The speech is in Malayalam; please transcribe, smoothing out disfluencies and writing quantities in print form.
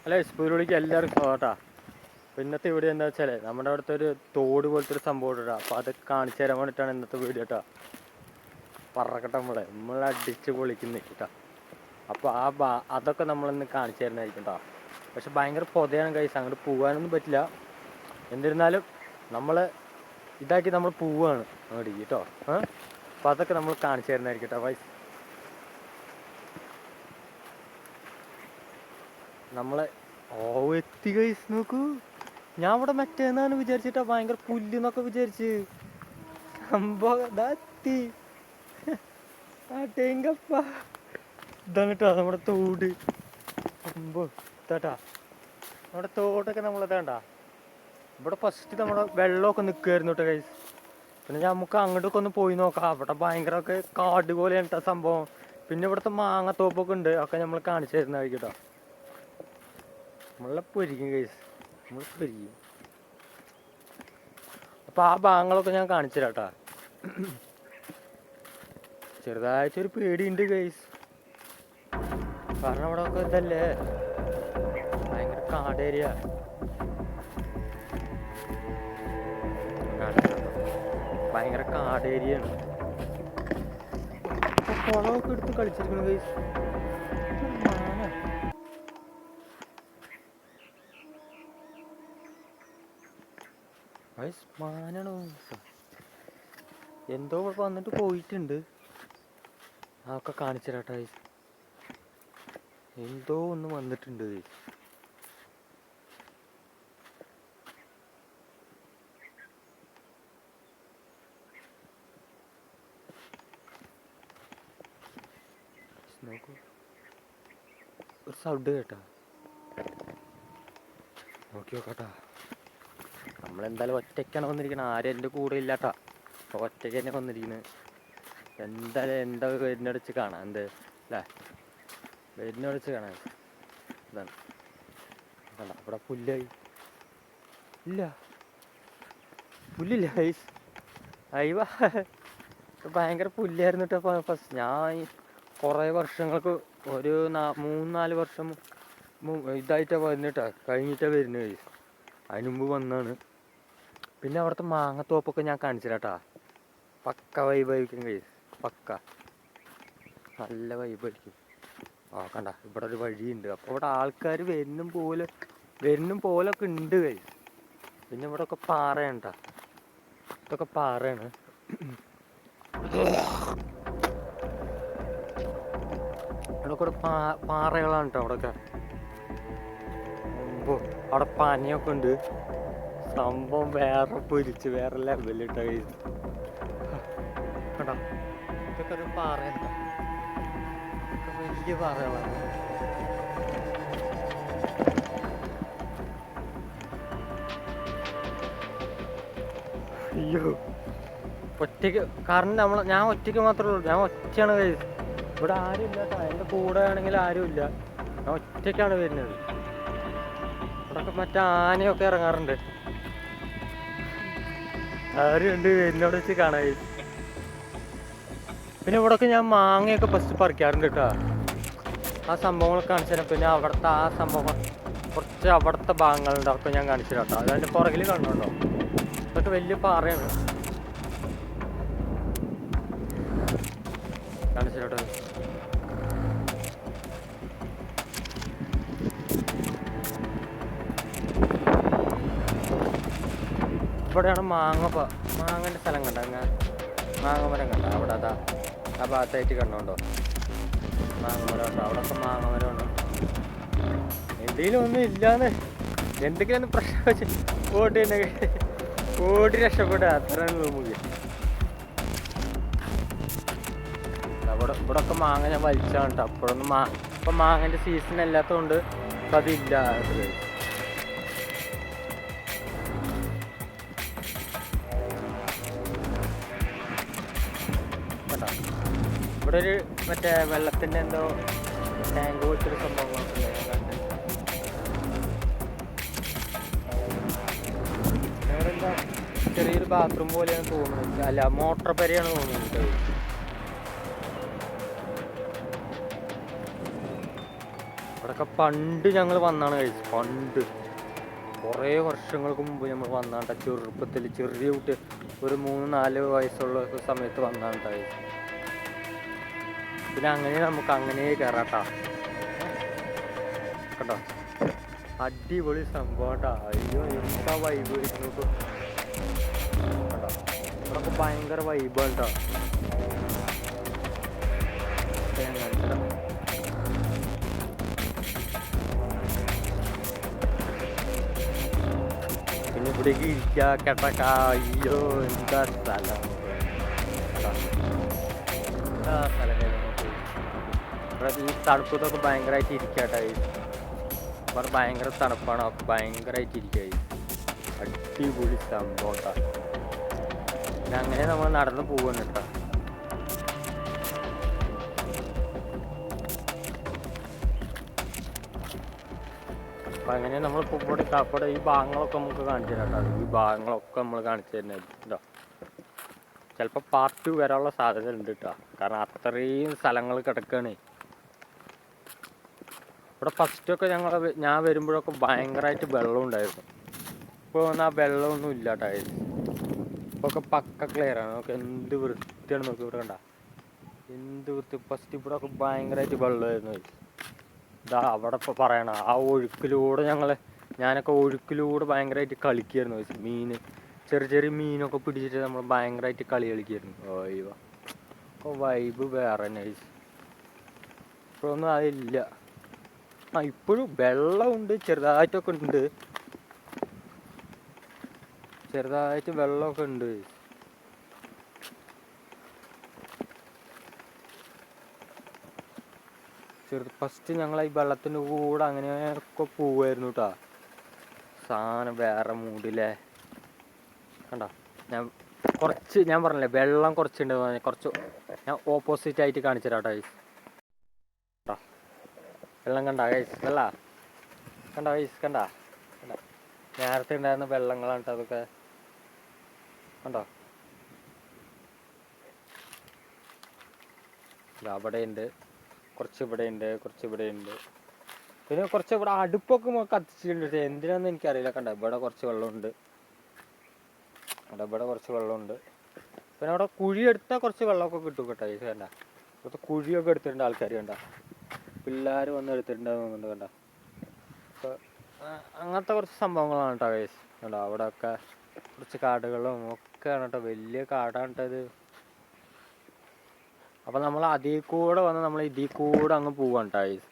അല്ല സ്കൂളിലേക്ക് എല്ലാവരും കേട്ടാ. ഇന്നത്തെ വീഡിയോ എന്താ വെച്ചാൽ നമ്മുടെ അവിടുത്തെ ഒരു തോട് പോലത്തെ ഒരു സംഭവം ഇടാം. അപ്പോൾ അത് കാണിച്ചു തരാൻ വേണ്ടിയിട്ടാണ് ഇന്നത്തെ വീഡിയോ കേട്ടോ. പറക്കട്ടെ നമ്മൾ അടിച്ച് പൊളിക്കുന്ന കേട്ടോ. അപ്പോൾ അതൊക്കെ നമ്മളിന്ന് കാണിച്ചു തരുന്നതായിരിക്കും കേട്ടോ. പക്ഷെ ഭയങ്കര പൊതയാണ് കൈസ്, അങ്ങോട്ട് പോകാനൊന്നും പറ്റില്ല. എന്നിരുന്നാലും നമ്മൾ ഇതാക്കി നമ്മൾ പോവുകയാണ് അങ്ങോട്ട് കേട്ടോ. അപ്പോൾ അതൊക്കെ നമ്മൾ കാണിച്ചു തരുന്നതായിരിക്കും കേട്ടോ വൈസ്. നമ്മളെ എത്തി കൈസ്, നോക്കൂ. ഞാൻ ഇവിടെ മറ്റേന്നാണ് വിചാരിച്ചിട്ടാ, ഭയങ്കര പുല്ലെന്നൊക്കെ വിചാരിച്ച്. സംഭവം എത്തി. ഇതാണ് കേട്ടോ നമ്മുടെ തോട്. സംഭവം ഇതാട്ടാ നമ്മുടെ തോടൊക്കെ നമ്മളിതാണ്ട. ഇവിടെ ഫസ്റ്റ് നമ്മുടെ വെള്ളമൊക്കെ നിൽക്കുമായിരുന്നു കേട്ടോ കൈസ്. പിന്നെ നമുക്ക് അങ്ങോട്ടൊക്കെ ഒന്ന് പോയി നോക്കാം. അവിടെ ഭയങ്കരമൊക്കെ കാട് പോലെയാണ് കേട്ടോ സംഭവം. പിന്നെ ഇവിടുത്തെ മാങ്ങത്തോപ്പൊക്കെ ഉണ്ട്, ഒക്കെ നമ്മൾ കാണിച്ചു തരുന്നതായിരിക്കും കേട്ടോ. നമ്മളെ പൊരിക്കും കൈസ്, നമ്മൾ പൊരിക്കും. അപ്പം ആ ഭാഗങ്ങളൊക്കെ ഞാൻ കാണിച്ചു തരാം കേട്ടോ. ചെറുതായിട്ടൊരു പേടിയുണ്ട് ഗൈസ്, കാരണം അവിടെ ഒക്കെ ഇതല്ലേ, ഭയങ്കര കാടേരിയ. ഭയങ്കര കാടേരിയാണ്. കുളമൊക്കെ എടുത്ത് കളിച്ചിരിക്കുന്നു ഗൈസ്. മാനാണോ എന്തോ വന്നിട്ട് പോയിട്ടുണ്ട്. അതൊക്കെ കാണിച്ചു തരാട്ടെ. എന്തോ ഒന്ന് വന്നിട്ടുണ്ട്. നോക്കൂ, ഒരു സൗണ്ട് കേട്ടാ. നോക്കി നോക്കാട്ടാ. നമ്മളെന്തായാലും ഒറ്റയ്ക്കാണ് വന്നിരിക്കുന്നത്, ആരും എൻ്റെ കൂടെ ഇല്ലാട്ടാ. ഒറ്റയ്ക്ക് തന്നെ വന്നിരിക്കുന്നത്. എന്തായാലും എന്താ വരുന്നടിച്ച് കാണാം, എന്ത് അല്ലേ, വരുന്നടിച്ച് കാണാൻ. ഇതാണ് കണ്ട, ഇവിടെ പുല്ലായി ഇല്ല, പുല്ലില്ല ഐസ്. അയ്യ ഭയങ്കര പുല്ലായിരുന്നു കേട്ടോ ഫസ്റ്റ്. ഞാൻ കുറേ വർഷങ്ങൾക്ക് ഒരു 3-4 വർഷം ഇതായിട്ടാണ് വന്നിട്ടാ, കഴിഞ്ഞിട്ടാണ് വരുന്നത് ഐസ്. അതിന് മുമ്പ് വന്നാണ്. പിന്നെ അവിടുത്തെ മാങ്ങത്തോപ്പൊക്കെ ഞാൻ കാണിച്ചു തരാം കേട്ടോ. പക്ക വൈബായിരിക്കും കൈസ്, പക്ക നല്ല വൈബായിരിക്കും. കണ്ട, ഇവിടെ ഒരു വഴിയുണ്ട്. അപ്പോൾ ഇവിടെ ആൾക്കാർ വരുന്നും പോലൊക്കെ ഉണ്ട് കൈസ്. പിന്നെ ഇവിടെ ഒക്കെ പാറയാണ് കേട്ടോ, ഇതൊക്കെ പാറയാണ്. ഇവിടെ കൂടെ പാറകളാണ് കേട്ടോ അവിടെയൊക്കെ. അവിടെ പനിയൊക്കെ ഉണ്ട്. സംഭവം വേറെ പൊരിച്ച് വേറെ ലെവലിട്ട കൈസ്. കേട്ടോ, ഇതൊക്കെ ഒരു പാറയുണ്ട്, വലിയ പാറകളാണ്. അയ്യോ ഒറ്റയ്ക്ക്, കാരണം ഞാൻ ഒറ്റയ്ക്ക് മാത്രമേ ഉള്ളൂ. ഞാൻ ഒറ്റയാണ് കൈസ്, ഇവിടെ ആരും ഇല്ല കേട്ടോ. എൻ്റെ കൂടെ ആണെങ്കിൽ ആരും ഇല്ല, ഞാൻ ഒറ്റയ്ക്കാണ് വരുന്നത്. ഇവിടെയൊക്കെ മറ്റേ ആനയൊക്കെ ഇറങ്ങാറുണ്ട്, ആരും ഉണ്ട് എന്നോട് വെച്ച് കാണാൻ. പിന്നെ ഇവിടെയൊക്കെ ഞാൻ മാങ്ങയൊക്കെ ഫസ്റ്റ് പറിക്കാറുണ്ട് കേട്ടോ. ആ സംഭവങ്ങളൊക്കെ കാണിച്ചു തരാം. പിന്നെ അവിടുത്തെ ആ സംഭവം കുറച്ച് അവിടുത്തെ ഭാഗങ്ങളുണ്ട്, അതൊക്കെ ഞാൻ കാണിച്ചു തരാം കേട്ടോ. അതിൻ്റെ പുറകിൽ കാണുന്നുണ്ടോ, ഇതൊക്കെ വലിയ പാറയാണ്. കാണിച്ചു കേട്ടോ. ഇവിടെയാണ് മാങ്ങൻ്റെ സ്ഥലം കണ്ട, അങ്ങനെ മാങ്ങമരം കണ്ട. അവിടെ അതാ ആ ഭാഗത്തായിട്ട് കണ്ടോണ്ടോ മാങ്ങമരം ഉണ്ടോ, അവിടെ ഒക്കെ മാങ്ങമരം ഉണ്ടോ. എന്തെങ്കിലും ഒന്നും ഇല്ലാന്ന്, എന്തെങ്കിലും ഒന്ന് പ്രശ്നം വെച്ച് ഓടി രക്ഷപ്പെടുക, അത്രയാണ് നമുക്ക്. ഇവിടെ ഒക്കെ മാങ്ങ ഞാൻ വലിച്ചാണ് കേട്ടോ. അപ്പോഴൊന്നും ഇപ്പം മാങ്ങൻ്റെ സീസൺ അല്ലാത്തതുകൊണ്ട് ഇപ്പം അതില്ല. ഇവിടെ ഒരു മറ്റേ വെള്ളത്തിൻ്റെ എന്തോ ടാങ്ക് പോലത്തൊരു സംഭവങ്ങളൊക്കെ ഞാൻ കണ്ടത്. വേറെന്താ, ചെറിയൊരു ബാത്റൂം പോലെയാണ് തോന്നുന്നത്, അല്ല മോട്ടർ പെരയാണ് തോന്നുന്നത്. ഇവിടെ ഇവിടൊക്കെ പണ്ട് ഞങ്ങൾ വന്നാണ് കഴിച്ചു. പണ്ട് കുറേ വർഷങ്ങൾക്ക് മുമ്പ് നമ്മൾ വന്നാണ്ട, ചെറുപ്പത്തിൽ ചെറിയ കുട്ടി ഒരു 3-4 വയസ്സുള്ള സമയത്ത് വന്നാണ്ടായി. പിന്നെ അങ്ങനെ നമുക്ക് അങ്ങനെ കയറാട്ടാ. കേട്ടോ, അടിപൊളി സംഭവട്ടാ. അയ്യോ എന്താ വൈബ് വരുന്നു കേട്ടോ. ഇവിടൊക്കെ ഭയങ്കര വൈബാണ് കേട്ടോ. പിന്നെ ഇവിടേക്ക് ഇരിക്കുക കിടക്ക. അയ്യോ എന്താ സ്ഥലം, എന്താ സ്ഥലം. ഇവിടെ ഈ തണുപ്പത്തൊക്കെ ഭയങ്കരമായിട്ട് ഇരിക്കട്ടെ. ഇവിടെ ഭയങ്കര തണുപ്പാണ്, ഭയങ്കരമായിട്ട് ഇരിക്കുക. അടിപൊളി സംഭവം. പിന്നെ അങ്ങനെ നമ്മൾ നടന്ന് പോവാണ് കേട്ടോ. അപ്പം അങ്ങനെ നമ്മൾ ഇവിടെ ഈ ഭാഗങ്ങളൊക്കെ നമുക്ക് കാണിച്ചു തരാം കേട്ടോ. ഈ ഭാഗങ്ങളൊക്കെ നമ്മൾ കാണിച്ചു തരുന്നതായിരിക്കും കേട്ടോ. ചിലപ്പോൾ പാർട്ട് 2 വരാനുള്ള സാധ്യത ഉണ്ട് കേട്ടോ. കാരണം അത്രയും സ്ഥലങ്ങൾ കിടക്കുകയാണ് ഇവിടെ. ഫസ്റ്റൊക്കെ ഞാൻ വരുമ്പോഴൊക്കെ ഭയങ്കരമായിട്ട് വെള്ളം ഉണ്ടായിരുന്നു. ഇപ്പോൾ ആ വെള്ളമൊന്നും ഇല്ല കേട്ടോ. ഇപ്പോൾ ഒക്കെ പക്ക ക്ലിയർ ആണ്. നോക്ക് എന്ത് വൃത്തിയാണ്, നോക്കി ഇവിടെ കണ്ട എന്ത് വൃത്തി. ഫസ്റ്റ് ഇവിടെ ഒക്കെ ഭയങ്കരമായിട്ട് വെള്ളമായിരുന്നു. ഇതാ അവിടെ ഇപ്പോൾ പറയണ ആ ഒഴുക്കിലൂടെ ഞാനൊക്കെ ഒഴുക്കിലൂടെ ഭയങ്കരമായിട്ട് കളിക്കുമായിരുന്നു. ചെറിയ ചെറിയ മീനൊക്കെ പിടിച്ചിട്ട് നമ്മൾ ഭയങ്കരമായിട്ട് കളിക്കുമായിരുന്നു. അയ്യോ അപ്പോൾ വൈബ് വേറെ നൈസ്. ഇപ്പോഴൊന്നും അതില്ല. ഇപ്പോഴും വെള്ളമുണ്ട്, ചെറുതായിട്ടൊക്കെ ഉണ്ട്, ചെറുതായിട്ട് വെള്ളമൊക്കെ ഉണ്ട്. ഫസ്റ്റ് ഞങ്ങൾ ഈ വെള്ളത്തിൻ്റെ കൂടെ അങ്ങനെയൊക്കെ പോവായിരുന്നു കേട്ടോ. സാധനം വേറെ മൂഡില്ലേ. കണ്ടോ, ഞാൻ പറഞ്ഞില്ലേ വെള്ളം കുറച്ചുണ്ട്, കുറച്ച് ഞാൻ ഓപ്പോസിറ്റ് ആയിട്ട് കാണിച്ചു തരാം കേട്ടോ. വെള്ളം കണ്ട ഗൈസ്, വെള്ള കണ്ട ഗൈസ്, കണ്ട നേരത്തെ ഉണ്ടായിരുന്ന വെള്ളങ്ങളാണ് കേട്ടോ അതൊക്കെ. കണ്ടോ, അവിടെ ഉണ്ട് കുറച്ച്, ഇവിടെ ഉണ്ട് കുറച്ച്, ഇവിടെ ഉണ്ട്. പിന്നെ കുറച്ച് ഇവിടെ അടുപ്പൊക്കെ കത്തിച്ചിട്ടുണ്ട്. എന്തിനാന്ന് എനിക്കറിയില്ല. കണ്ട ഇവിടെ കുറച്ച് വെള്ളമുണ്ട്, ഇവിടെ കുറച്ച് വെള്ളമുണ്ട്. പിന്നെ അവിടെ കുഴി എടുത്താൽ കുറച്ച് വെള്ളമൊക്കെ കിട്ടും കേട്ടോ. ഈ കണ്ട ഇവിടുത്തെ കുഴിയൊക്കെ എടുത്തിട്ടുണ്ട് ആൾക്കാർ. കണ്ട പിള്ളേർ വന്ന് എടുത്തിട്ടുണ്ടെന്നുണ്ട്. കണ്ട അപ്പോൾ അങ്ങനത്തെ കുറച്ച് സംഭവങ്ങളാണ് കേട്ടോ ഗൈസ്. കണ്ടോ അവിടെയൊക്കെ കുറച്ച് കാടുകളും ഒക്കെയാണ് കേട്ടോ. വലിയ കാടാണ് കേട്ടോ ഇത്. അപ്പം നമ്മൾ അതിൽ കൂടെ വന്ന് നമ്മൾ ഇതിൽ കൂടെ അങ്ങ് പോവാണ് കേട്ടോ ഗൈസ്.